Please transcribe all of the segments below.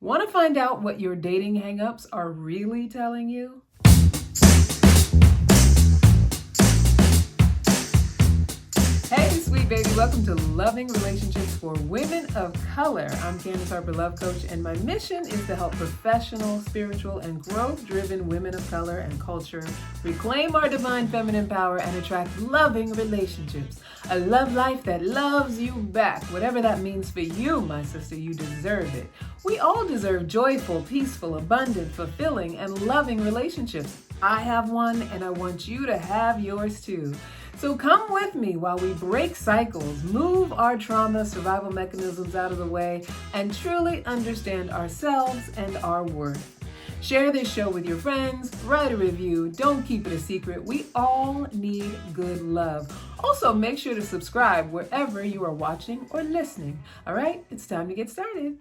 Want to find out what your dating hangups are really telling you? Hey, sweet baby, welcome to Loving Relationships for Women of Color. I'm Candace Harper, Love Coach, and my mission is to help professional, spiritual, and growth-driven women of color and culture reclaim our divine feminine power and attract loving relationships. A love life that loves you back. Whatever that means for you, my sister, you deserve it. We all deserve joyful, peaceful, abundant, fulfilling, and loving relationships. I have one, and I want you to have yours too. So come with me while we break cycles, move our trauma survival mechanisms out of the way, and truly understand ourselves and our worth. Share this show with your friends, write a review, don't keep it a secret. We all need good love. Also, make sure to subscribe wherever you are watching or listening. All right, it's time to get started.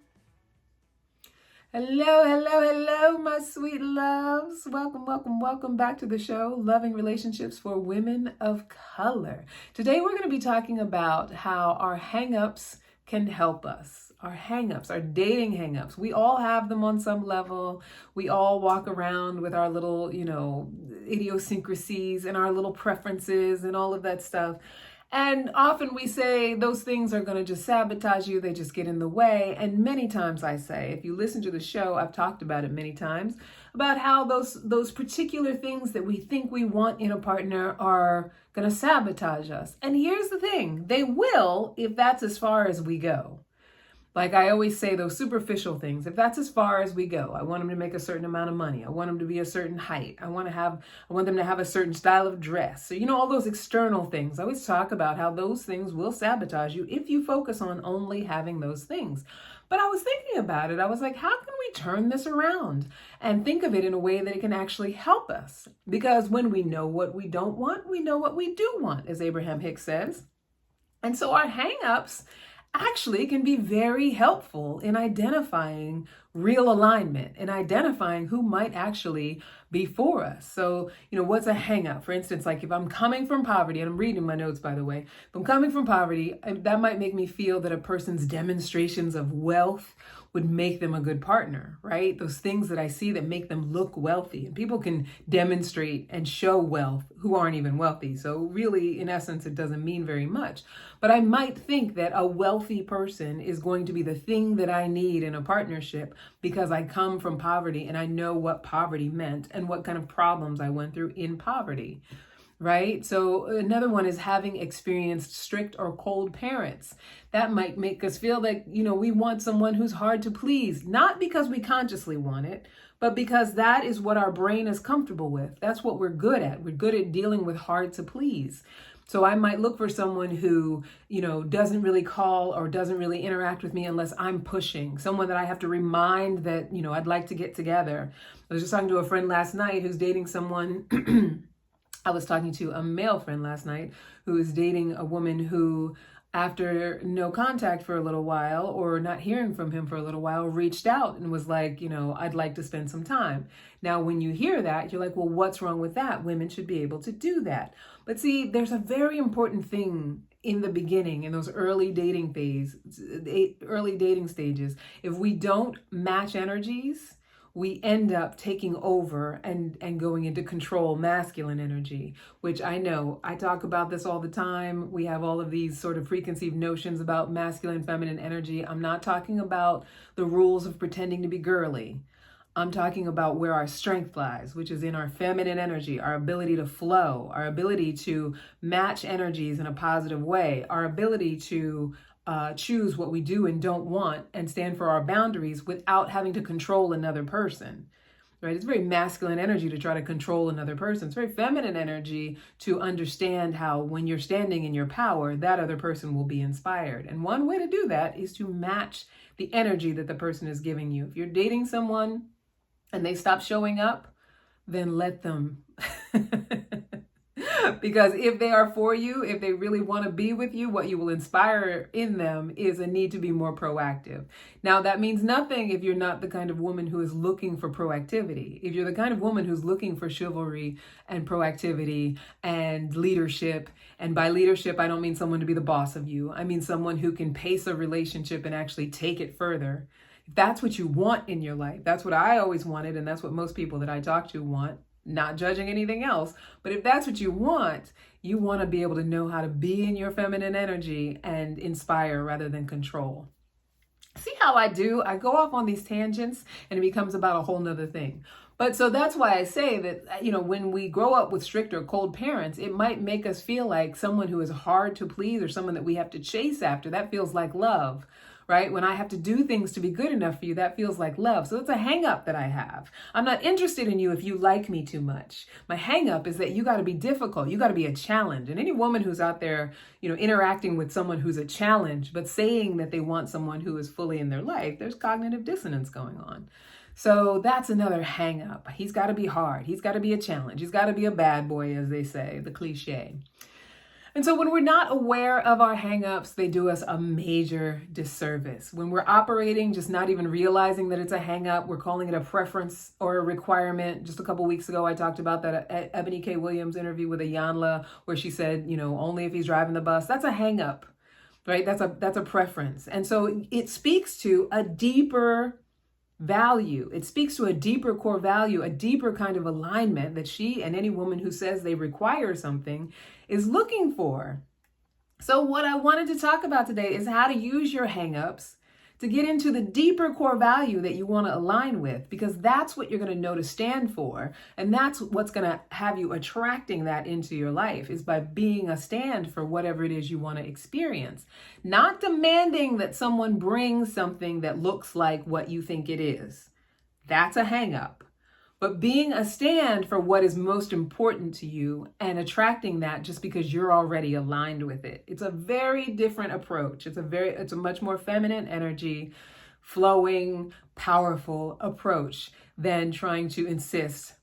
Hello, my sweet loves. Welcome back to the show, Loving Relationships for Women of Color. Today, we're going to be talking about how our hangups can help us. Our hangups, our dating hangups. We all have them on some level. We all walk around with our little, idiosyncrasies and our little preferences and all of that stuff. And often we say those things are going to just sabotage you. They just get in the way. And many times I say, if you listen to the show, I've talked about it many times, about how those particular things that we think we want in a partner are going to sabotage us. And here's the thing, they will if that's as far as we go. Like I always say, those superficial things, if that's as far as we go, I want them to make a certain amount of money. I want them to be a certain height. I want them to have a certain style of dress. So, all those external things. I always talk about how those things will sabotage you if you focus on only having those things. But I was thinking about it. I was like, how can we turn this around and think of it in a way that it can actually help us? Because when we know what we don't want, we know what we do want, as Abraham Hicks says. And so our hang-ups actually can be very helpful in identifying real alignment and identifying who might actually be for us. So, what's a hang up? For instance, like if I'm coming from poverty, and I'm reading my notes, by the way, if I'm coming from poverty, that might make me feel that a person's demonstrations of wealth would make them a good partner, right? Those things that I see that make them look wealthy. And people can demonstrate and show wealth who aren't even wealthy. So really, in essence, it doesn't mean very much. But I might think that a wealthy person is going to be the thing that I need in a partnership because I come from poverty and I know what poverty meant and what kind of problems I went through in poverty. Right? So another one is having experienced strict or cold parents. That might make us feel like, we want someone who's hard to please, not because we consciously want it, but because that is what our brain is comfortable with. That's what we're good at. We're good at dealing with hard to please. So I might look for someone who, doesn't really call or doesn't really interact with me unless I'm pushing. Someone that I have to remind that, I'd like to get together. I was just talking to a friend last night who's dating someone. I was talking to a male friend last night who is dating a woman who, after no contact for a little while or not hearing from him for a little while, reached out and was like, I'd like to spend some time. Now, when you hear that, you're like, well, what's wrong with that? Women should be able to do that. But see, there's a very important thing in the beginning, in those early dating stages. If we don't match energies, we end up taking over and going into control masculine energy, which I know I talk about this all the time. We have all of these sort of preconceived notions about masculine, feminine energy. I'm not talking about the rules of pretending to be girly. I'm talking about where our strength lies, which is in our feminine energy, our ability to flow, our ability to match energies in a positive way, our ability to choose what we do and don't want and stand for our boundaries without having to control another person, right? It's very masculine energy to try to control another person. It's very feminine energy to understand how when you're standing in your power, that other person will be inspired. And one way to do that is to match the energy that the person is giving you. If you're dating someone and they stop showing up, then let them. Because if they are for you, if they really want to be with you, what you will inspire in them is a need to be more proactive. Now, that means nothing if you're not the kind of woman who is looking for proactivity. If you're the kind of woman who's looking for chivalry and proactivity and leadership, and by leadership, I don't mean someone to be the boss of you. I mean someone who can pace a relationship and actually take it further. If that's what you want in your life, that's what I always wanted, and that's what most people that I talk to want, not judging anything else. But if that's what you want to be able to know how to be in your feminine energy and inspire rather than control. See how I do? I go off on these tangents and it becomes about a whole nother thing. But so that's why I say that, when we grow up with strict or cold parents, it might make us feel like someone who is hard to please or someone that we have to chase after. That feels like love, right? When I have to do things to be good enough for you, that feels like love. So it's a hang up that I have. I'm not interested in you if you like me too much. My hang up is that you got to be difficult. You got to be a challenge. And any woman who's out there, interacting with someone who's a challenge, but saying that they want someone who is fully in their life, there's cognitive dissonance going on. So that's another hang up. He's got to be hard. He's got to be a challenge. He's got to be a bad boy, as they say, the cliche. And so when we're not aware of our hang-ups, they do us a major disservice. When we're operating, just not even realizing that it's a hang-up, we're calling it a preference or a requirement. Just a couple weeks ago, I talked about that Ebony K. Williams interview with iyanla, where she said, only if he's driving the bus. That's a hang-up, right? That's a preference. And so it speaks to a deeper value. It speaks to a deeper core value, a deeper kind of alignment that she and any woman who says they require something is looking for. So what I wanted to talk about today is how to use your hangups to get into the deeper core value that you want to align with, because that's what you're going to know to stand for. And that's what's going to have you attracting that into your life, is by being a stand for whatever it is you want to experience. Not demanding that someone brings something that looks like what you think it is. That's a hang up. But being a stand for what is most important to you and attracting that just because you're already aligned with it. It's a very different approach. It's a much more feminine energy, flowing, powerful approach than trying to insist,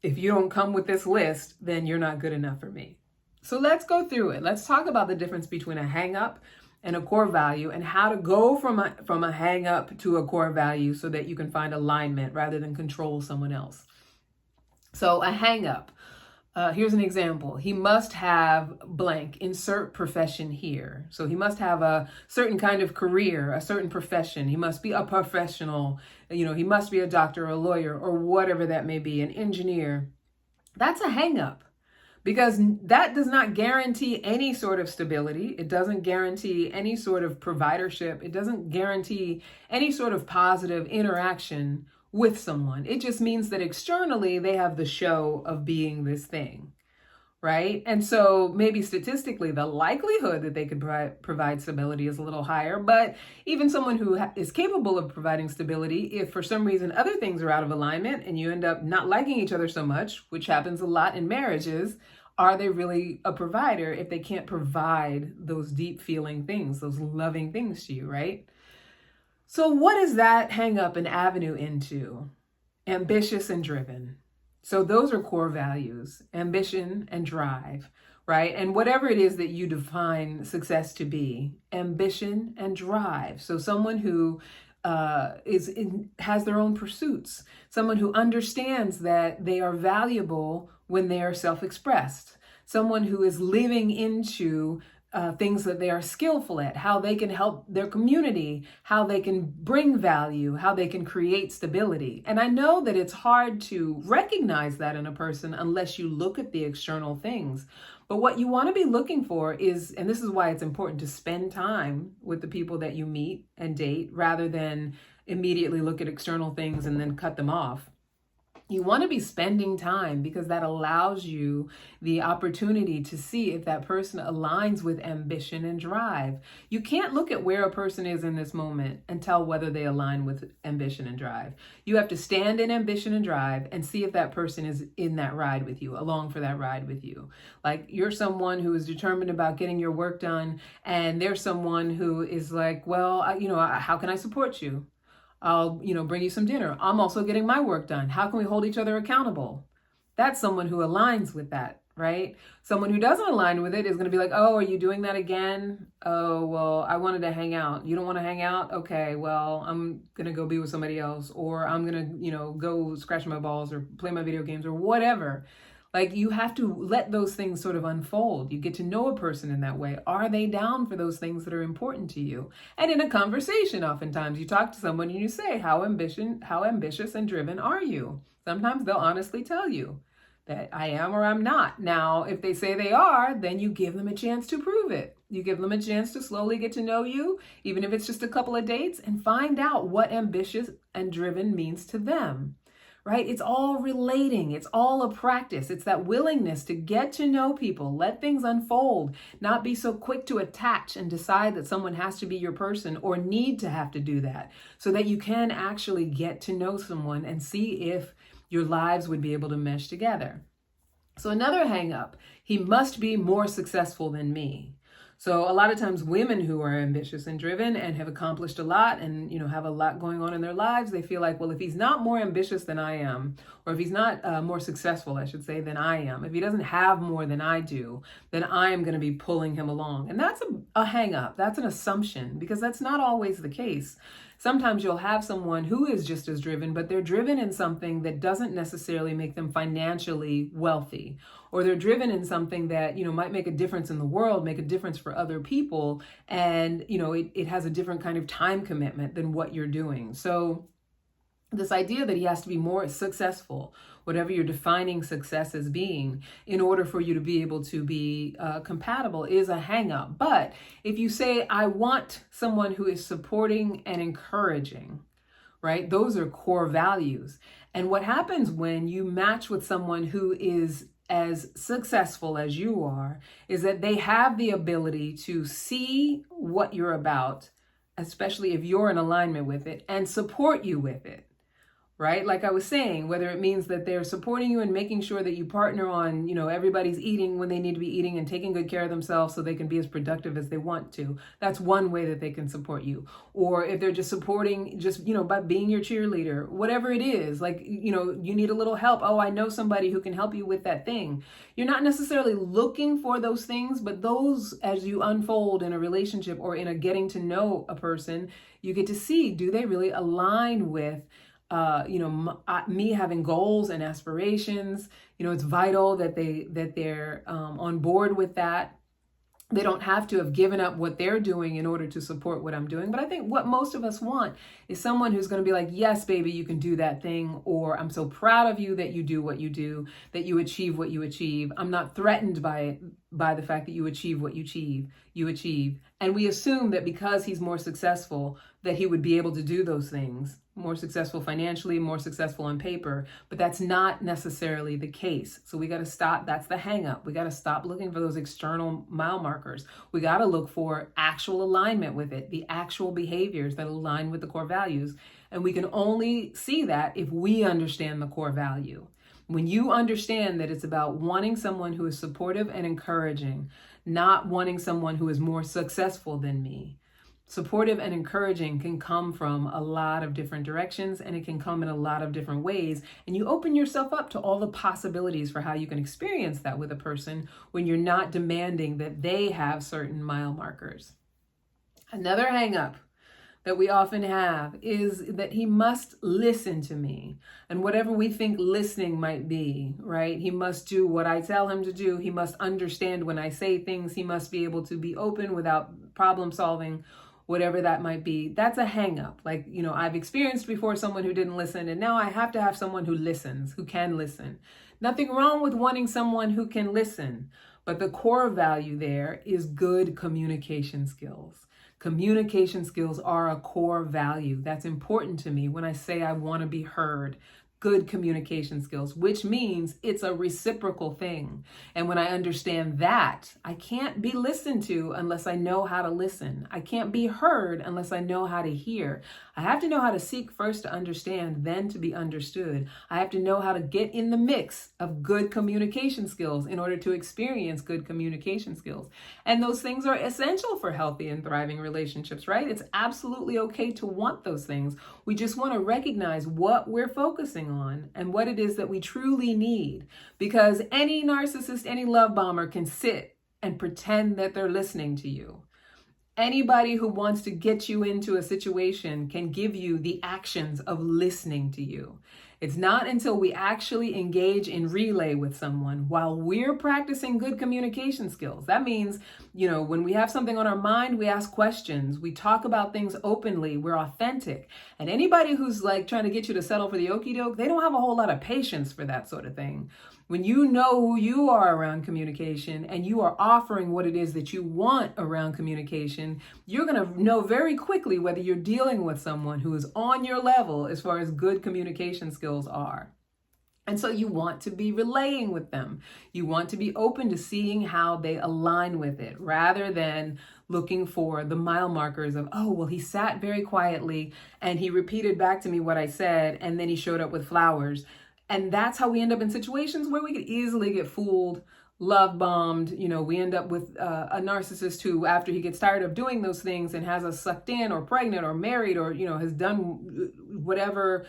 if you don't come with this list, then you're not good enough for me. So let's go through it. Let's talk about the difference between a hang up and a core value, and how to go from a hang up to a core value so that you can find alignment rather than control someone else. So a hang up, here's an example. He must have blank, insert profession here. So he must have a certain kind of career, a certain profession. He must be a professional, he must be a doctor or a lawyer or whatever that may be, an engineer. That's a hang up. Because that does not guarantee any sort of stability. It doesn't guarantee any sort of providership. It doesn't guarantee any sort of positive interaction with someone. It just means that externally they have the show of being this thing, right? And so maybe statistically, the likelihood that they could provide stability is a little higher. But even someone who is capable of providing stability, if for some reason other things are out of alignment and you end up not liking each other so much, which happens a lot in marriages, are they really a provider if they can't provide those deep feeling things, those loving things to you, right? So what is that hang up an avenue into? Ambitious and driven. So those are core values, ambition and drive, right? And whatever it is that you define success to be, ambition and drive. So someone who has their own pursuits, someone who understands that they are valuable when they are self-expressed, someone who is living into things that they are skillful at, how they can help their community, how they can bring value, how they can create stability. And I know that it's hard to recognize that in a person unless you look at the external things. But what you want to be looking for is, and this is why it's important to spend time with the people that you meet and date rather than immediately look at external things and then cut them off. You want to be spending time because that allows you the opportunity to see if that person aligns with ambition and drive. You can't look at where a person is in this moment and tell whether they align with ambition and drive. You have to stand in ambition and drive and see if that person is in that ride with you, along for that ride with you. Like you're someone who is determined about getting your work done, and there's someone who is like, well, how can I support you? I'll, bring you some dinner. I'm also getting my work done. How can we hold each other accountable? That's someone who aligns with that, right? Someone who doesn't align with it is going to be like, oh, are you doing that again? Oh, well, I wanted to hang out. You don't want to hang out? Okay, well, I'm going to go be with somebody else, or I'm going to, go scratch my balls or play my video games or whatever. Like, you have to let those things sort of unfold. You get to know a person in that way. Are they down for those things that are important to you? And in a conversation, oftentimes you talk to someone and you say, how ambitious and driven are you? Sometimes they'll honestly tell you that I am or I'm not. Now, if they say they are, then you give them a chance to prove it. You give them a chance to slowly get to know you, even if it's just a couple of dates, and find out what ambitious and driven means to them. Right? It's all relating. It's all a practice. It's that willingness to get to know people, let things unfold, not be so quick to attach and decide that someone has to be your person or need to have to do that, so that you can actually get to know someone and see if your lives would be able to mesh together. So another hang up, he must be more successful than me. So a lot of times women who are ambitious and driven and have accomplished a lot and, have a lot going on in their lives, they feel like, well, if he's not more ambitious than I am, or if he's not more successful, I should say, than I am, if he doesn't have more than I do, then I'm going to be pulling him along. And that's a hang up. That's an assumption, because that's not always the case. Sometimes you'll have someone who is just as driven, but they're driven in something that doesn't necessarily make them financially wealthy, or they're driven in something that, might make a difference in the world, make a difference for other people. And, it has a different kind of time commitment than what you're doing. So this idea that he has to be more successful, whatever you're defining success as being, in order for you to be able to be compatible, is a hang up. But if you say, I want someone who is supporting and encouraging, right? Those are core values. And what happens when you match with someone who is as successful as you are is that they have the ability to see what you're about, especially if you're in alignment with it, and support you with it. Right? Like I was saying, whether it means that they're supporting you and making sure that you partner on, everybody's eating when they need to be eating and taking good care of themselves so they can be as productive as they want to. That's one way that they can support you. Or if they're just supporting, by being your cheerleader, whatever it is, like, you need a little help. Oh, I know somebody who can help you with that thing. You're not necessarily looking for those things, but those, as you unfold in a relationship or in a getting to know a person, you get to see, do they really align with me having goals and aspirations? It's vital that they're on board with that. They don't have to have given up what they're doing in order to support what I'm doing. But I think what most of us want is someone who's going to be like, yes, baby, you can do that thing. Or I'm so proud of you that you do what you do, that you achieve what you achieve. I'm not threatened by the fact that you achieve what you achieve. And we assume that because he's more successful, that he would be able to do those things, more successful financially, more successful on paper, but that's not necessarily the case. So we got to stop. That's the hang up. We got to stop looking for those external mile markers. We got to look for actual alignment with it, the actual behaviors that align with the core values. And we can only see that if we understand the core value. When you understand that it's about wanting someone who is supportive and encouraging, not wanting someone who is more successful than me. Supportive and encouraging can come from a lot of different directions, and it can come in a lot of different ways. And you open yourself up to all the possibilities for how you can experience that with a person when you're not demanding that they have certain mile markers. Another hang up that we often have is that he must listen to me. And whatever we think listening might be, right? He must do what I tell him to do. He must understand when I say things. He must be able to be open without problem solving, whatever that might be. That's a hang up. Like, I've experienced before someone who didn't listen, and now I have to have someone who listens, who can listen. Nothing wrong with wanting someone who can listen, but the core value there is good communication skills. Communication skills are a core value. That's important to me when I say I want to be heard. Good communication skills, which means it's a reciprocal thing. And when I understand that, I can't be listened to unless I know how to listen. I can't be heard unless I know how to hear. I have to know how to seek first to understand, then to be understood. I have to know how to get in the mix of good communication skills in order to experience good communication skills. And those things are essential for healthy and thriving relationships, right? It's absolutely okay to want those things. We just want to recognize what we're focusing on and what it is that we truly need. Because any narcissist, any love bomber can sit and pretend that they're listening to you. Anybody who wants to get you into a situation can give you the actions of listening to you. It's not until we actually engage in relay with someone while we're practicing good communication skills. That means, when we have something on our mind, we ask questions, we talk about things openly, we're authentic. And anybody who's like trying to get you to settle for the okie doke, they don't have a whole lot of patience for that sort of thing. When you know who you are around communication and you are offering what it is that you want around communication, you're going to know very quickly whether you're dealing with someone who is on your level as far as good communication skills are. And so you want to be relaying with them. You want to be open to seeing how they align with it rather than looking for the mile markers of, oh, well, he sat very quietly and he repeated back to me what I said and then he showed up with flowers. And that's how we end up in situations where we could easily get fooled, love bombed. We end up with a narcissist who, after he gets tired of doing those things and has us sucked in or pregnant or married or, has done whatever,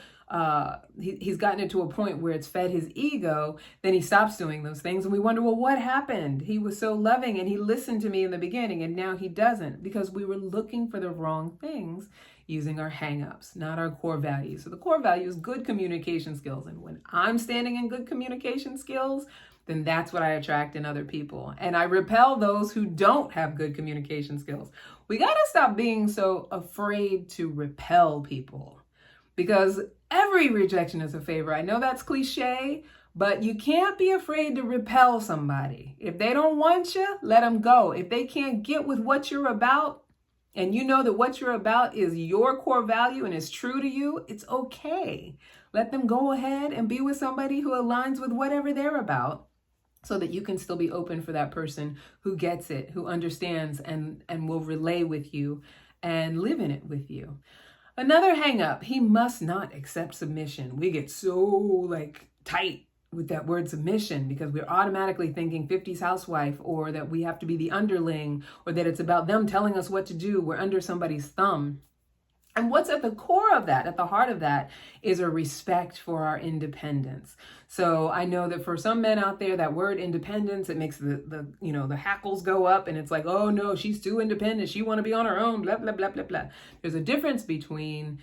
he's gotten it to a point where it's fed his ego, then he stops doing those things. And we wonder, well, what happened? He was so loving and he listened to me in the beginning and now he doesn't, because we were looking for the wrong things using our hang-ups, not our core values. So the core value is good communication skills. And when I'm standing in good communication skills, then that's what I attract in other people. And I repel those who don't have good communication skills. We got to stop being so afraid to repel people, because every rejection is a favor. I know that's cliche, but you can't be afraid to repel somebody. If they don't want you, let them go. If they can't get with what you're about, and you know that what you're about is your core value and is true to you, it's okay. Let them go ahead and be with somebody who aligns with whatever they're about, so that you can still be open for that person who gets it, who understands and will relay with you and live in it with you. Another hang up, he must not accept submission. We get so tight with that word submission because we're automatically thinking 50s housewife, or that we have to be the underling, or that it's about them telling us what to do. We're under somebody's thumb. And what's at the core of that, at the heart of that, is a respect for our independence. So I know that for some men out there, that word independence, it makes the hackles go up, and it's like, oh no, she's too independent. She want to be on her own, blah, blah, blah, blah, blah. There's a difference between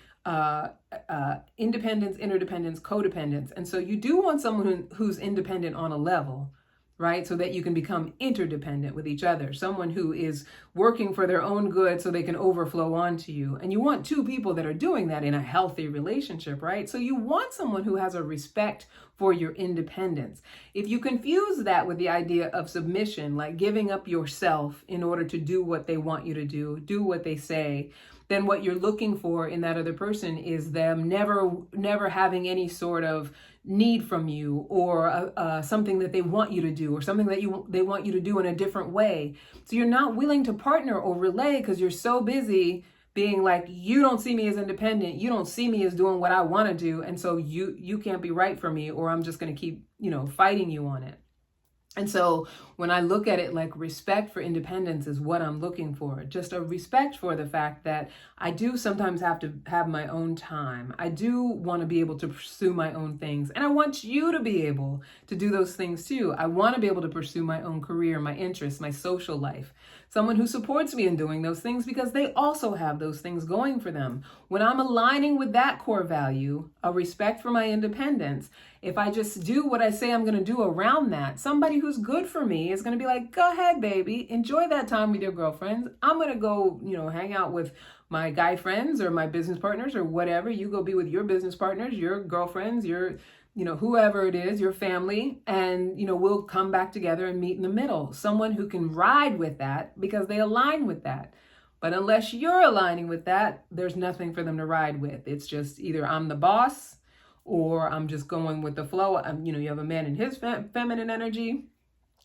independence, interdependence, codependence. And so you do want someone who's independent on a level, right? So that you can become interdependent with each other. Someone who is working for their own good so they can overflow onto you. And you want two people that are doing that in a healthy relationship, right? So you want someone who has a respect for your independence. If you confuse that with the idea of submission, like giving up yourself in order to do what they want you to do what they say, then what you're looking for in that other person is them never having any sort of need from you, or something that they want you to do, or something that they want you to do in a different way. So you're not willing to partner or relay because you're so busy being like, you don't see me as independent, you don't see me as doing what I want to do, and so you can't be right for me, or I'm just going to keep fighting you on it. And so when I look at it, like, respect for independence is what I'm looking for. Just a respect for the fact that I do sometimes have to have my own time. I do want to be able to pursue my own things. And I want you to be able to do those things too. I want to be able to pursue my own career, my interests, my social life. Someone who supports me in doing those things because they also have those things going for them. When I'm aligning with that core value, a respect for my independence, if I just do what I say I'm going to do around that, somebody who's good for me is going to be like, go ahead, baby, enjoy that time with your girlfriends. I'm going to go, hang out with my guy friends or my business partners or whatever. You go be with your business partners, your girlfriends, your whoever it is, your family, and, we'll come back together and meet in the middle. Someone who can ride with that because they align with that. But unless you're aligning with that, there's nothing for them to ride with. It's just either I'm the boss or I'm just going with the flow. You have a man in his feminine energy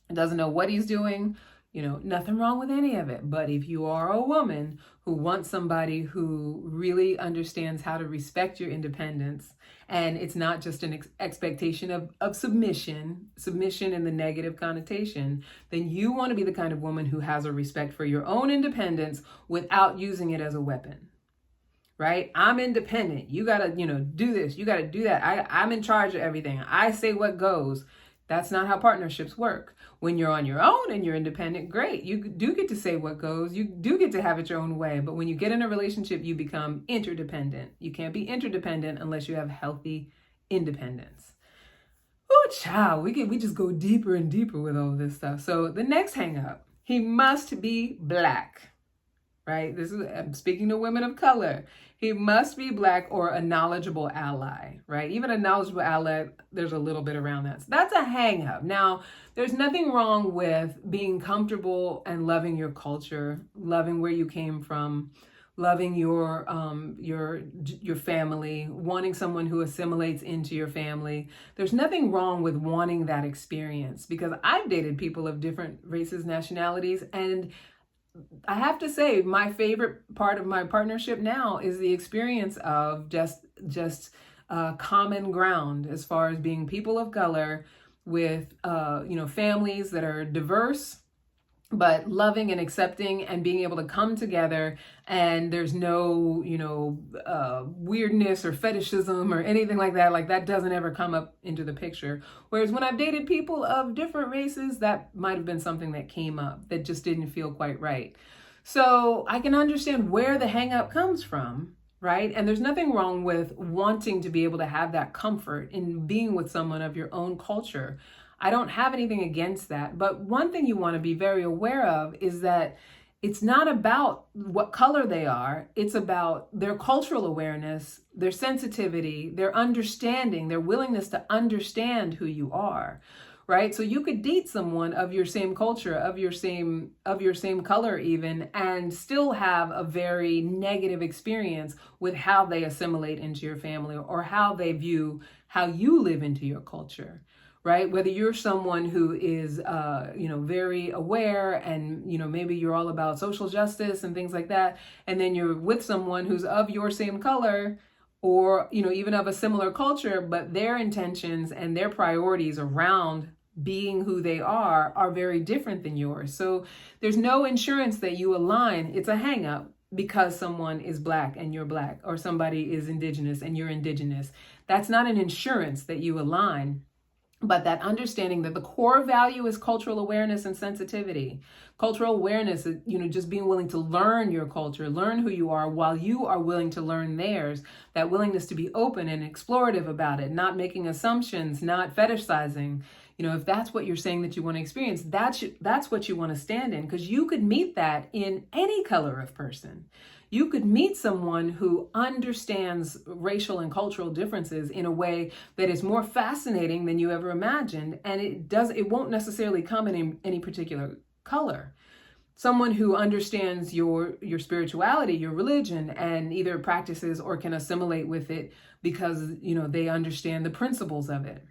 and doesn't know what he's doing. Nothing wrong with any of it. But if you are a woman who wants somebody who really understands how to respect your independence, and it's not just an expectation of submission in the negative connotation, then you want to be the kind of woman who has a respect for your own independence without using it as a weapon. Right? I'm independent. You got to, do this. You got to do that. I'm in charge of everything. I say what goes. That's not how partnerships work. When you're on your own and you're independent, great. You do get to say what goes. You do get to have it your own way. But when you get in a relationship, you become interdependent. You can't be interdependent unless you have healthy independence. Oh, child, we just go deeper and deeper with all this stuff. So the next hang up, he must be Black, right? I'm speaking to women of color. He must be Black or a knowledgeable ally, right? Even a knowledgeable ally, there's a little bit around that. So that's a hang up. Now, there's nothing wrong with being comfortable and loving your culture, loving where you came from, loving your family, wanting someone who assimilates into your family. There's nothing wrong with wanting that experience, because I've dated people of different races, nationalities, and I have to say my favorite part of my partnership now is the experience of just common ground as far as being people of color with families that are diverse but loving and accepting and being able to come together, and there's no weirdness or fetishism or anything like that doesn't ever come up into the picture. Whereas when I've dated people of different races, that might have been something that came up that just didn't feel quite right. So I can understand where the hang up comes from, right? And there's nothing wrong with wanting to be able to have that comfort in being with someone of your own culture. I don't have anything against that. But one thing you want to be very aware of is that it's not about what color they are. It's about their cultural awareness, their sensitivity, their understanding, their willingness to understand who you are, right? So you could date someone of your same culture, of your same color even, and still have a very negative experience with how they assimilate into your family or how they view how you live into your culture. Right? Whether you're someone who is, very aware and, maybe you're all about social justice and things like that, and then you're with someone who's of your same color or, even of a similar culture, but their intentions and their priorities around being who they are very different than yours. So there's no insurance that you align. It's a hang up because someone is Black and you're Black, or somebody is Indigenous and you're Indigenous. That's not an insurance that you align. But that understanding that the core value is cultural awareness and sensitivity. Cultural awareness is, just being willing to learn your culture, learn who you are while you are willing to learn theirs. That willingness to be open and explorative about it, not making assumptions, not fetishizing. If that's what you're saying that you want to experience, that's what you want to stand in, because you could meet that in any color of person. You could meet someone who understands racial and cultural differences in a way that is more fascinating than you ever imagined. And it won't necessarily come in any particular color. Someone who understands your spirituality, your religion, and either practices or can assimilate with it because, they understand the principles of it.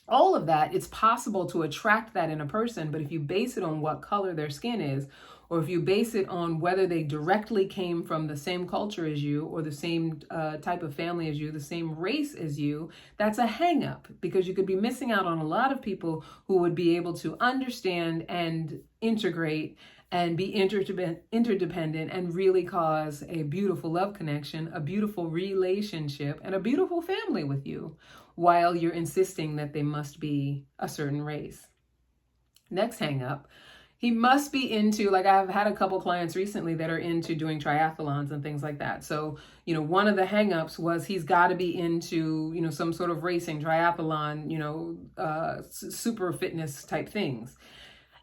All of that, it's possible to attract that in a person, but if you base it on what color their skin is, or if you base it on whether they directly came from the same culture as you, or the same type of family as you, the same race as you, that's a hang up, because you could be missing out on a lot of people who would be able to understand and integrate and be interdependent and really cause a beautiful love connection, a beautiful relationship, and a beautiful family with you, while you're insisting that they must be a certain race. Next hang up. He must be into, like I've had a couple clients recently that are into doing triathlons and things like that. So, one of the hangups was he's got to be into, some sort of racing, triathlon, super fitness type things.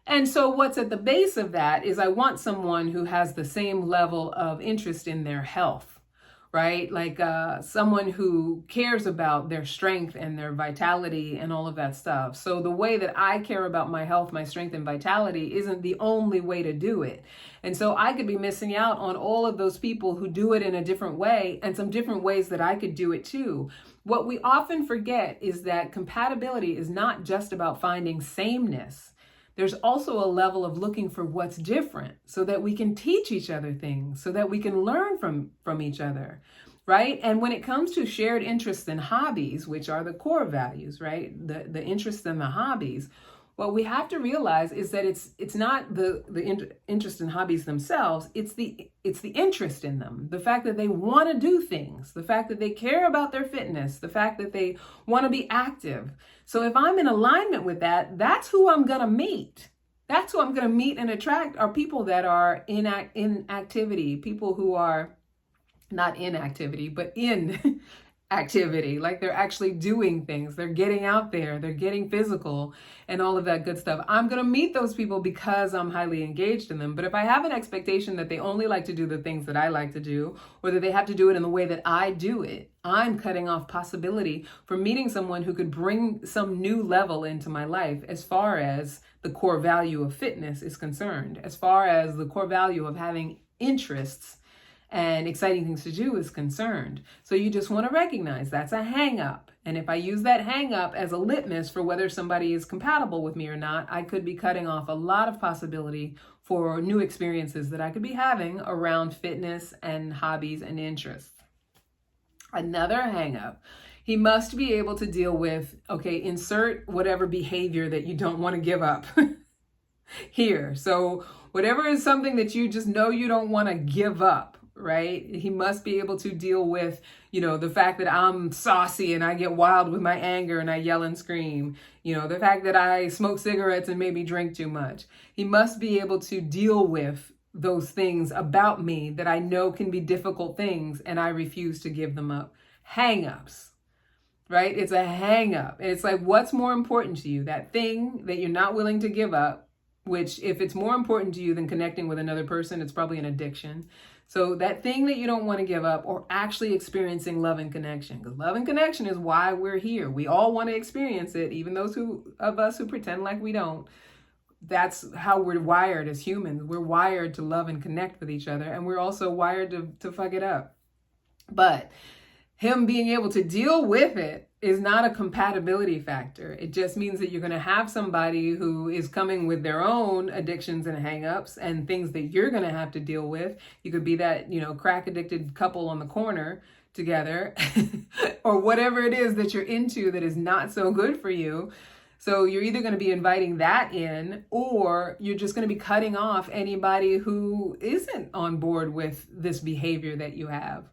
And so what's at the base of that is I want someone who has the same level of interest in their health. Right? Like someone who cares about their strength and their vitality and all of that stuff. So the way that I care about my health, my strength and vitality isn't the only way to do it. And so I could be missing out on all of those people who do it in a different way, and some different ways that I could do it too. What we often forget is that compatibility is not just about finding sameness. There's also a level of looking for what's different so that we can teach each other things, so that we can learn from each other, right? And when it comes to shared interests and hobbies, which are the core values, right? The interests and the hobbies, what we have to realize is that it's not the interest and hobbies themselves, it's the interest in them. The fact that they want to do things, the fact that they care about their fitness, the fact that they want to be active. So if I'm in alignment with that, that's who I'm going to meet. That's who I'm going to meet and attract, are people that are in activity, people who are not in activity, but in activity, like they're actually doing things, they're getting out there, they're getting physical and all of that good stuff. I'm going to meet those people because I'm highly engaged in them. But if I have an expectation that they only like to do the things that I like to do, or that they have to do it in the way that I do it, I'm cutting off possibility for meeting someone who could bring some new level into my life as far as the core value of fitness is concerned, as far as the core value of having interests and exciting things to do is concerned. So you just want to recognize that's a hang up. And if I use that hang up as a litmus for whether somebody is compatible with me or not, I could be cutting off a lot of possibility for new experiences that I could be having around fitness and hobbies and interests. Another hang up. He must be able to deal with, okay, insert whatever behavior that you don't want to give up here. So whatever is something that you just know you don't want to give up, right? He must be able to deal with, the fact that I'm saucy and I get wild with my anger and I yell and scream, the fact that I smoke cigarettes and maybe drink too much. He must be able to deal with those things about me that I know can be difficult things and I refuse to give them up. Hang-ups, right? It's a hang-up. It's like, what's more important to you? That thing that you're not willing to give up, which if it's more important to you than connecting with another person, it's probably an addiction. So that thing that you don't want to give up, or actually experiencing love and connection, because love and connection is why we're here. We all want to experience it, even those of us who pretend like we don't. That's how we're wired as humans. We're wired to love and connect with each other, and we're also wired to fuck it up. But him being able to deal with it is not a compatibility factor. It just means that you're going to have somebody who is coming with their own addictions and hangups and things that you're going to have to deal with. You could be that, crack addicted couple on the corner together or whatever it is that you're into that is not so good for you. So you're either going to be inviting that in, or you're just going to be cutting off anybody who isn't on board with this behavior that you have.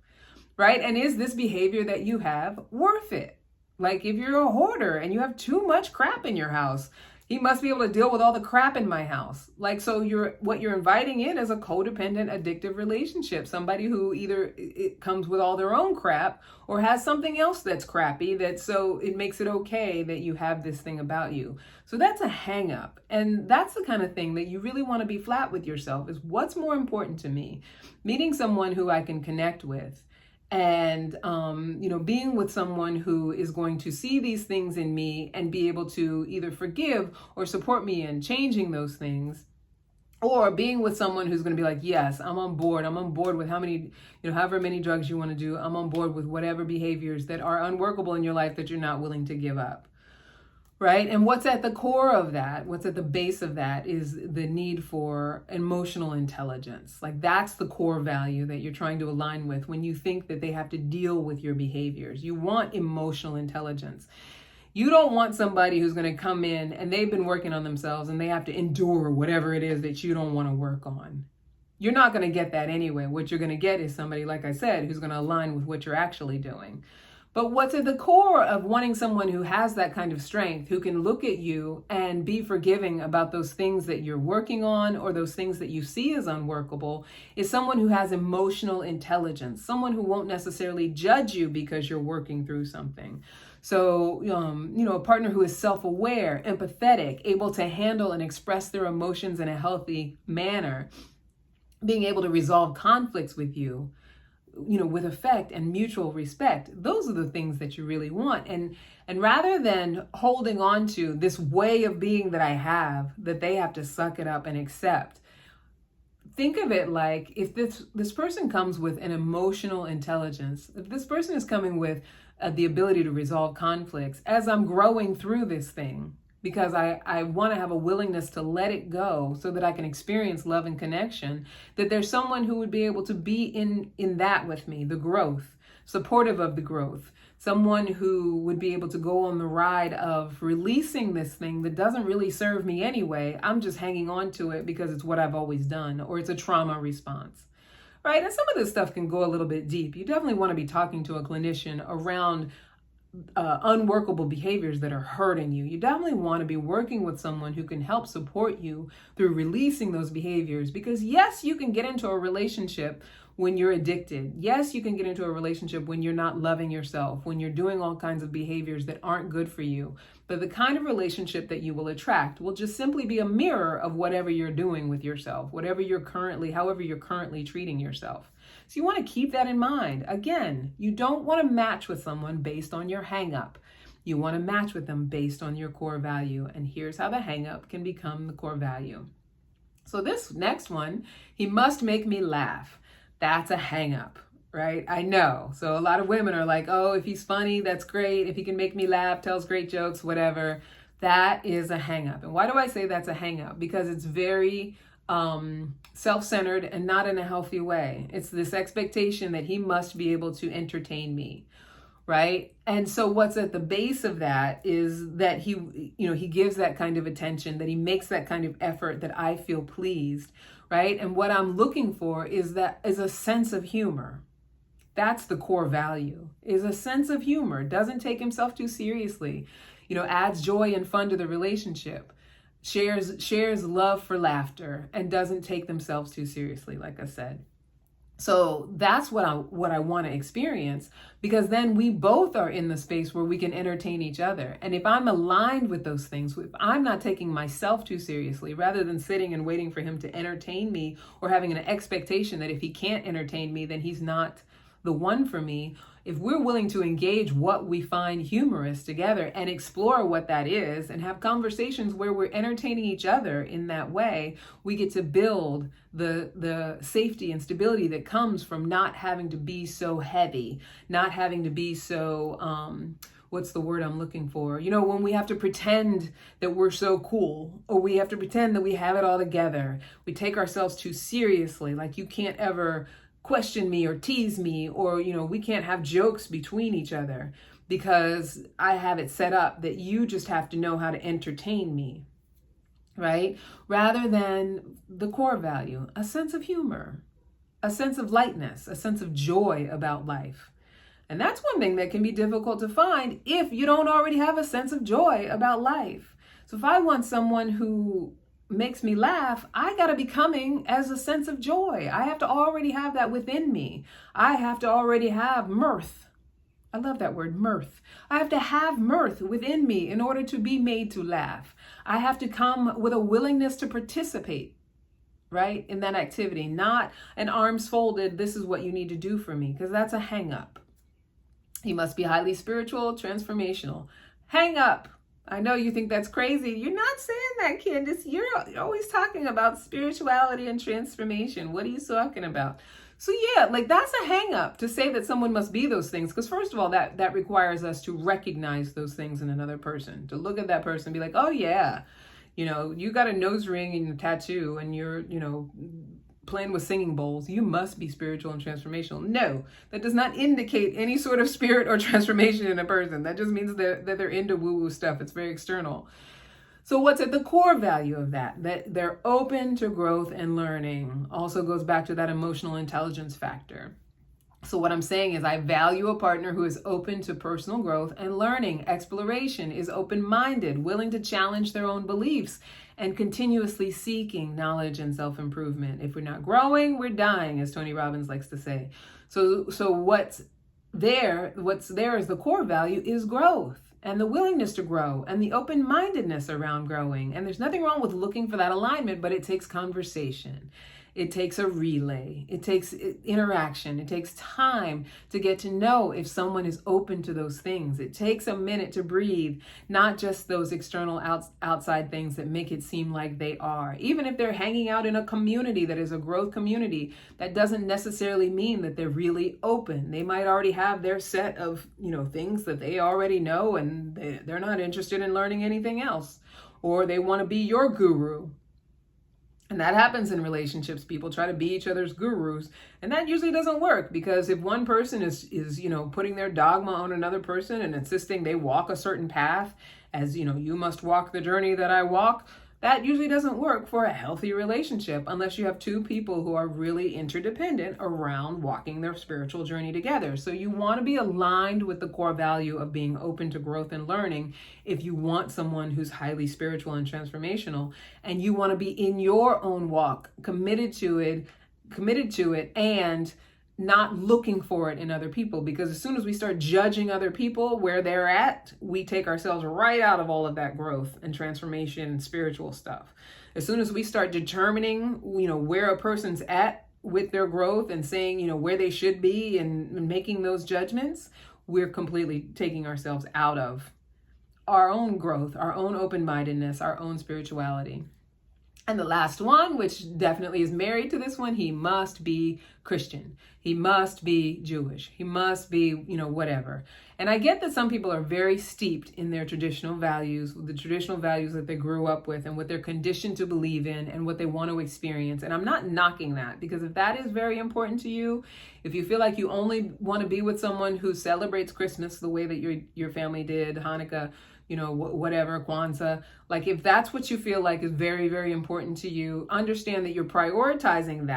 Right? And is this behavior that you have worth it? Like if you're a hoarder and you have too much crap in your house, he must be able to deal with all the crap in my house. Like, so what you're inviting in is a codependent, addictive relationship. Somebody who either it comes with all their own crap or has something else that's crappy, so it makes it okay that you have this thing about you. So that's a hang up. And that's the kind of thing that you really want to be flat with yourself, is what's more important to me? Meeting someone who I can connect with. And, being with someone who is going to see these things in me and be able to either forgive or support me in changing those things, or being with someone who's going to be like, yes, I'm on board. I'm on board with however many drugs you want to do. I'm on board with whatever behaviors that are unworkable in your life that you're not willing to give up. Right? And what's at the core of that, what's at the base of that, is the need for emotional intelligence. Like that's the core value that you're trying to align with when you think that they have to deal with your behaviors. You want emotional intelligence. You don't want somebody who's going to come in and they've been working on themselves and they have to endure whatever it is that you don't want to work on. You're not going to get that anyway. What you're going to get is somebody, like I said, who's going to align with what you're actually doing. But what's at the core of wanting someone who has that kind of strength, who can look at you and be forgiving about those things that you're working on or those things that you see as unworkable, is someone who has emotional intelligence, someone who won't necessarily judge you because you're working through something. So, a partner who is self-aware, empathetic, able to handle and express their emotions in a healthy manner, being able to resolve conflicts with you, with effect and mutual respect. Those are the things that you really want. And rather than holding on to this way of being that I have, that they have to suck it up and accept, think of it like, if this person comes with an emotional intelligence, if this person is coming with the ability to resolve conflicts, as I'm growing through this thing, because I want to have a willingness to let it go so that I can experience love and connection, that there's someone who would be able to be in that with me, the growth, supportive of the growth, someone who would be able to go on the ride of releasing this thing that doesn't really serve me anyway. I'm just hanging on to it because it's what I've always done, or it's a trauma response. Right? And some of this stuff can go a little bit deep. You definitely want to be talking to a clinician around unworkable behaviors that are hurting you. You definitely want to be working with someone who can help support you through releasing those behaviors, because yes, you can get into a relationship when you're addicted. Yes, you can get into a relationship when you're not loving yourself, when you're doing all kinds of behaviors that aren't good for you. But the kind of relationship that you will attract will just simply be a mirror of whatever you're doing with yourself, however you're currently treating yourself. So you want to keep that in mind. Again, you don't want to match with someone based on your hang up. You want to match with them based on your core value. And here's how the hang up can become the core value. So this next one, he must make me laugh. That's a hang up, right? I know. So a lot of women are like, oh, if he's funny, that's great. If he can make me laugh, tells great jokes, whatever. That is a hang up. And why do I say that's a hang up? Because it's very self-centered and not in a healthy way. It's this expectation that he must be able to entertain me, right? And so what's at the base of that is that he gives that kind of attention, that he makes that kind of effort, that I feel pleased, right? And what I'm looking for is a sense of humor. That's the core value, is a sense of humor. Doesn't take himself too seriously, adds joy and fun to the relationship, shares love for laughter, and doesn't take themselves too seriously, like I said. So that's what I want to experience, because then we both are in the space where we can entertain each other. And if I'm aligned with those things, if I'm not taking myself too seriously, rather than sitting and waiting for him to entertain me, or having an expectation that if he can't entertain me, then he's not the one for me. If we're willing to engage what we find humorous together and explore what that is and have conversations where we're entertaining each other in that way, we get to build the safety and stability that comes from not having to be so heavy, not having to be so, what's the word I'm looking for? When we have to pretend that we're so cool, or we have to pretend that we have it all together. We take ourselves too seriously, like you can't ever question me or tease me, or we can't have jokes between each other because I have it set up that you just have to know how to entertain me, right? Rather than the core value, a sense of humor, a sense of lightness, a sense of joy about life. And that's one thing that can be difficult to find if you don't already have a sense of joy about life. So if I want someone who makes me laugh, I got to be coming as a sense of joy. I have to already have that within me. I have to already have mirth. I love that word, mirth. I have to have mirth within me in order to be made to laugh. I have to come with a willingness to participate, right, in that activity, not an arms folded, this is what you need to do for me, because that's a hang up. He must be highly spiritual, transformational. Hang up. I know you think that's crazy. You're not saying that, Candace. You're always talking about spirituality and transformation. What are you talking about? So yeah, like that's a hang up to say that someone must be those things. Because first of all, that requires us to recognize those things in another person, to look at that person and be like, oh yeah, you got a nose ring and a tattoo and you're, playing with singing bowls, you must be spiritual and transformational. No, that does not indicate any sort of spirit or transformation in a person. That just means that they're into woo-woo stuff. It's very external. So what's at the core value of that? That they're open to growth and learning. Also goes back to that emotional intelligence factor. So what I'm saying is I value a partner who is open to personal growth and learning. Exploration, is open-minded, willing to challenge their own beliefs, and continuously seeking knowledge and self-improvement. If we're not growing, we're dying, as Tony Robbins likes to say. So what's there as the core value is growth, and the willingness to grow, and the open-mindedness around growing. And there's nothing wrong with looking for that alignment, but it takes conversation. It takes a relay. It takes interaction. It takes time to get to know if someone is open to those things. It takes a minute to breathe, not just those external outside things that make it seem like they are. Even if they're hanging out in a community that is a growth community, that doesn't necessarily mean that they're really open. They might already have their set of, things that they already know, and they're not interested in learning anything else. Or they want to be your guru. And that happens in relationships. People try to be each other's gurus, and that usually doesn't work, because if one person is putting their dogma on another person and insisting they walk a certain path, as you must walk the journey that I walk, that usually doesn't work for a healthy relationship unless you have two people who are really interdependent around walking their spiritual journey together. So you want to be aligned with the core value of being open to growth and learning if you want someone who's highly spiritual and transformational, and you want to be in your own walk, committed to it, committed to it, and not looking for it in other people. Because as soon as we start judging other people where they're at, we take ourselves right out of all of that growth and transformation and spiritual stuff. As soon as we start determining, where a person's at with their growth and saying, where they should be, and making those judgments, we're completely taking ourselves out of our own growth, our own open-mindedness, our own spirituality. And the last one, which definitely is married to this one, he must be Christian. He must be Jewish. He must be, whatever. And I get that some people are very steeped in their traditional values, the traditional values that they grew up with and what they're conditioned to believe in and what they want to experience. And I'm not knocking that, because if that is very important to you, if you feel like you only want to be with someone who celebrates Christmas the way that your family did, Hanukkah, whatever, Kwanzaa, like if that's what you feel like is very, very important to you, understand that you're prioritizing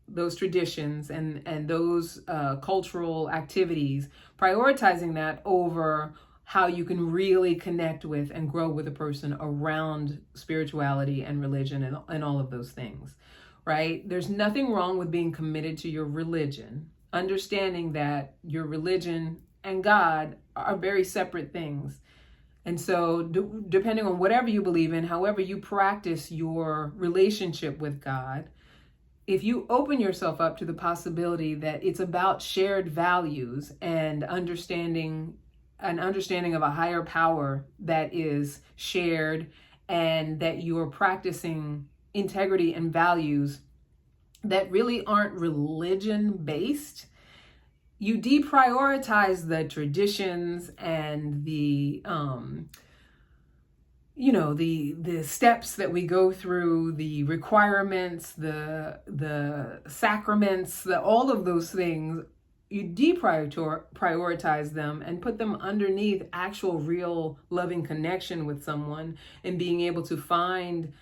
those traditions and those cultural activities, prioritizing that over how you can really connect with and grow with a person around spirituality and religion and all of those things, right? There's nothing wrong with being committed to your religion, understanding that your religion and God are very separate things. And so depending on whatever you believe in, however you practice your relationship with God, if you open yourself up to the possibility that it's about shared values and understanding of a higher power that is shared, and that you are practicing integrity and values that really aren't religion based, you deprioritize the traditions and the steps that we go through, the requirements, the sacraments, all of those things. You deprioritize them and put them underneath actual real loving connection with someone, and being able to find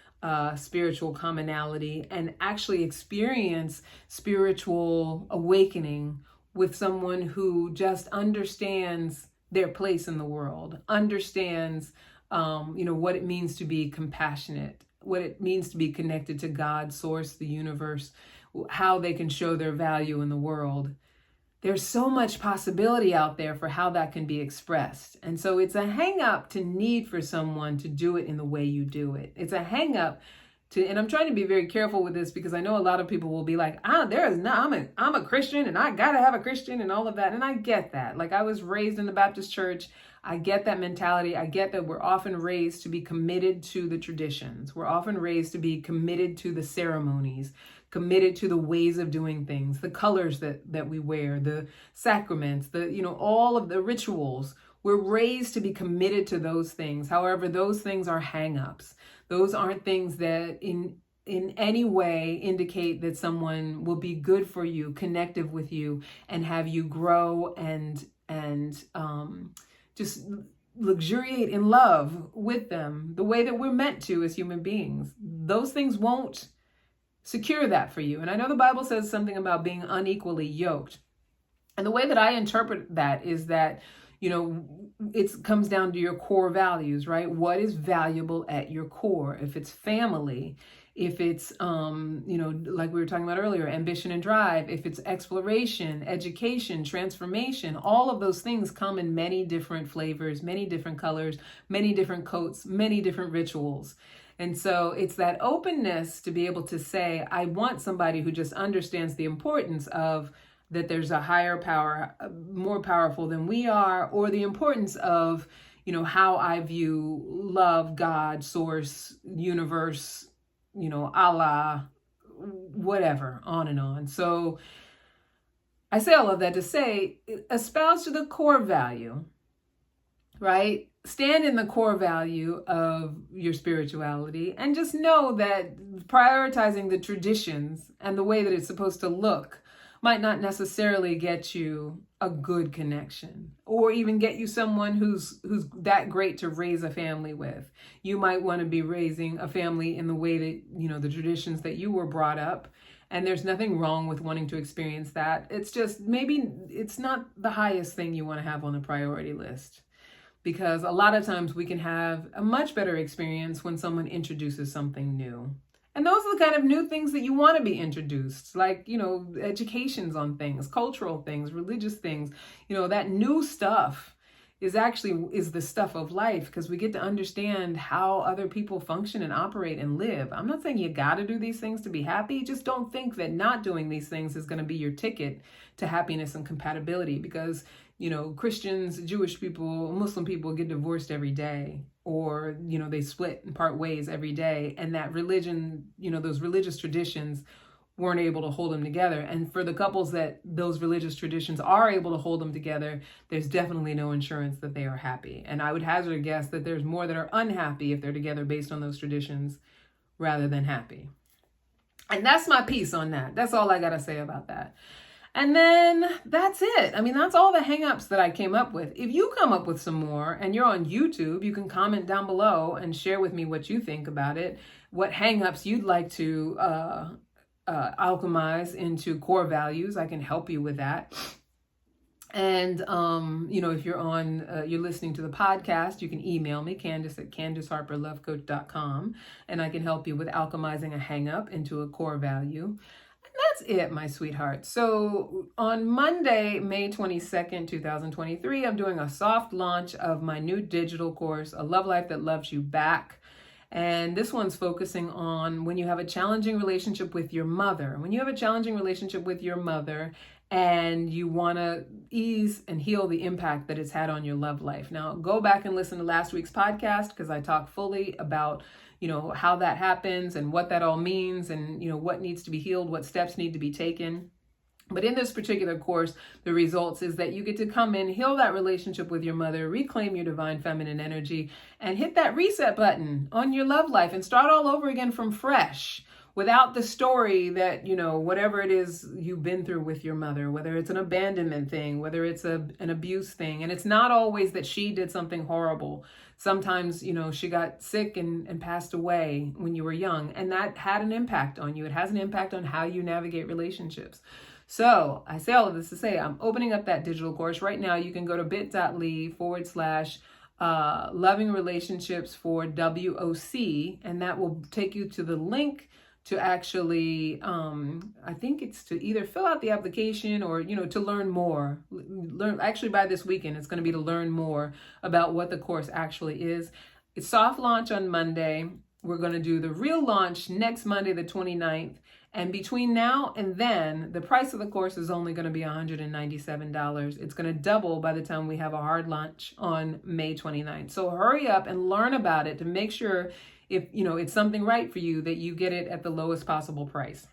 spiritual commonality and actually experience spiritual awakening with someone who just understands their place in the world, understands, what it means to be compassionate, what it means to be connected to God, source, the universe, how they can show their value in the world. There's so much possibility out there for how that can be expressed. And so it's a hang up to need for someone to do it in the way you do it. It's a hang up to, and I'm trying to be very careful with this, because I know a lot of people will be like, I'm a Christian and I gotta have a Christian and all of that. And I get that. Like, I was raised in the Baptist church. I get that mentality. I get that we're often raised to be committed to the traditions. We're often raised to be committed to the ceremonies, committed to the ways of doing things, the colors that we wear, the sacraments, all of the rituals. We're raised to be committed to those things. However, those things are hang-ups. Those aren't things that in any way indicate that someone will be good for you, connective with you, and have you grow and just luxuriate in love with them the way that we're meant to as human beings. Those things won't secure that for you. And I know the Bible says something about being unequally yoked. And the way that I interpret that is that, it comes down to your core values, right? What is valuable at your core? If it's family, if it's, like we were talking about earlier, ambition and drive, if it's exploration, education, transformation, all of those things come in many different flavors, many different colors, many different coats, many different rituals. And so it's that openness to be able to say, I want somebody who just understands the importance of that there's a higher power, more powerful than we are, or the importance of, how I view love, God, source, universe, Allah, whatever, on and on. So I say all of that to say, espouse to the core value, right? Stand in the core value of your spirituality, and just know that prioritizing the traditions and the way that it's supposed to look might not necessarily get you a good connection, or even get you someone who's that great to raise a family with. You might want to be raising a family in the way that, the traditions that you were brought up. And there's nothing wrong with wanting to experience that. It's just, maybe it's not the highest thing you want to have on the priority list. Because a lot of times we can have a much better experience when someone introduces something new. And those are the kind of new things that you want to be introduced, like, educations on things, cultural things, religious things. That new stuff is the stuff of life, because we get to understand how other people function and operate and live. I'm not saying you got to do these things to be happy. Just don't think that not doing these things is going to be your ticket to happiness and compatibility, because Christians, Jewish people, Muslim people get divorced every day, or they split and part ways every day, and that religion, those religious traditions weren't able to hold them together. And for the couples that those religious traditions are able to hold them together, there's definitely no insurance that they are happy. And I would hazard a guess that there's more that are unhappy if they're together based on those traditions rather than happy. And that's my piece on that. That's all I got to say about that. And then that's it. I mean, that's all the hangups that I came up with. If you come up with some more and you're on YouTube, you can comment down below and share with me what you think about it, what hangups you'd like to alchemize into core values. I can help you with that. And, if you're listening to the podcast, you can email me, Candace at CandaceHarperLoveCoach.com, and I can help you with alchemizing a hang-up into a core value. That's it, my sweetheart. So on Monday, May 22nd, 2023, I'm doing a soft launch of my new digital course, A Love Life That Loves You Back. And this one's focusing on when you have a challenging relationship with your mother. When you have a challenging relationship with your mother and you want to ease and heal the impact that it's had on your love life. Now, go back and listen to last week's podcast, because I talk fully about how that happens and what that all means, and what needs to be healed, what steps need to be taken. But in this particular course, the results is that you get to come in, heal that relationship with your mother, reclaim your divine feminine energy, and hit that reset button on your love life and start all over again from fresh, without the story that, whatever it is you've been through with your mother, whether it's an abandonment thing, whether it's an abuse thing. And it's not always that she did something horrible. Sometimes, she got sick and passed away when you were young, and that had an impact on you. It has an impact on how you navigate relationships. So I say all of this to say I'm opening up that digital course right now. You can go to bit.ly/loving relationships for WOC, and that will take you to the link to actually, I think it's to either fill out the application or, to learn more. Actually, by this weekend, it's going to be to learn more about what the course actually is. It's soft launch on Monday. We're going to do the real launch next Monday, the 29th. And between now and then, the price of the course is only going to be $197. It's going to double by the time we have a hard launch on May 29th. So hurry up and learn about it to make sure if it's something right for you, that you get it at the lowest possible price.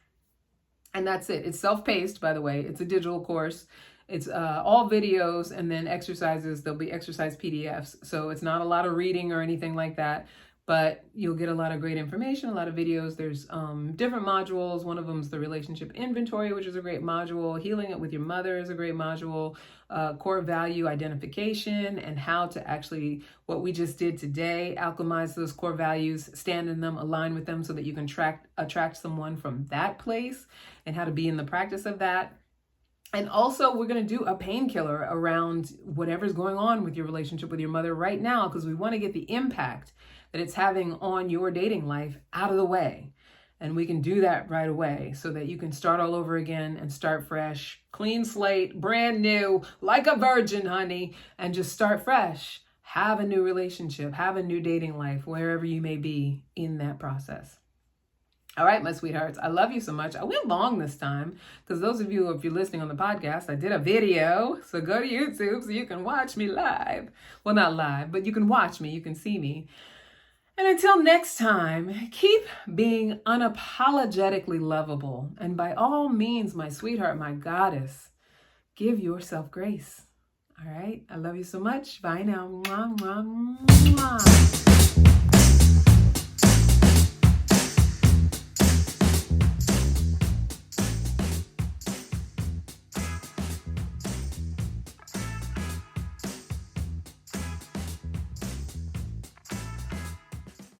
And that's it. It's self-paced, by the way. It's a digital course. It's all videos and then exercises. There'll be exercise PDFs. So it's not a lot of reading or anything like that, but you'll get a lot of great information, a lot of videos. There's different modules. One of them is the relationship inventory, which is a great module. Healing it with your mother is a great module. Core value identification, and how to actually, what we just did today, alchemize those core values, stand in them, align with them so that you can attract someone from that place, and how to be in the practice of that. And also, we're going to do a painkiller around whatever's going on with your relationship with your mother right now, because we want to get the impact that it's having on your dating life out of the way. And we can do that right away so that you can start all over again and start fresh, clean slate, brand new, like a virgin, honey, and just start fresh. Have a new relationship, have a new dating life, wherever you may be in that process. All right, my sweethearts, I love you so much. I went long this time because those of you, if you're listening on the podcast, I did a video. So go to YouTube so you can watch me live. Well, not live, but you can watch me. You can see me. And until next time, keep being unapologetically lovable. And by all means, my sweetheart, my goddess, give yourself grace. All right? I love you so much. Bye now. Mwah, mwah, mwah.